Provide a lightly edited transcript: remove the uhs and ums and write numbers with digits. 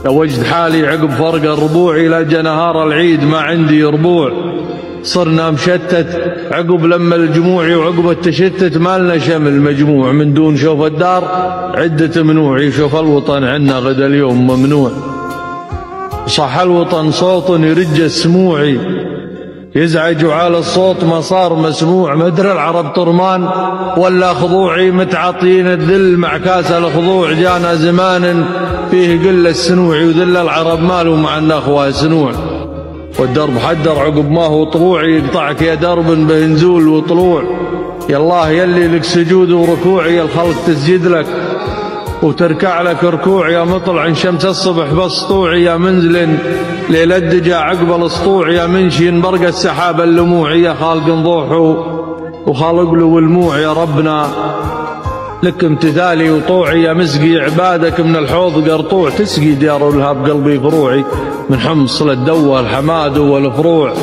لو وجد حالي عقب فرق الربوع لجى نهار العيد ما عندي ربوع. صرنا مشتت عقب لما الجموع وعقب التشتت ما لنا شمل مجموع. من دون شوف الدار عدة منوع يشوف الوطن عنا غدا اليوم ممنوع. صح الوطن صوت يرج السموعي يزعج على الصوت ما صار مسموع. مدري العرب طرمان ولا خضوعي متعاطين الذل مع كاس الخضوع. جانا زمان فيه قل السنوعي وذل العرب ماله مع النخوة سنوع. والدرب حدر عقب ما هو طلوع يقطعك يا درب بنزول وطلوع. يا الله يلي لك سجود وركوع يا الخلق تسجد لك وتركع لك ركوع. يا مطلع شمس الصبح بسطوع يا منزل ليل الدجا عقب الاسطوع. يا منشي برق السحاب اللموع يا خالق نضوح وخالق له الموع. يا ربنا لك امتثالي وطوعي يا مسقي عبادك من الحوض قرطوع. تسقي ديار الهاب قلبي فروعي من حمص للدوة الحماد والفروع.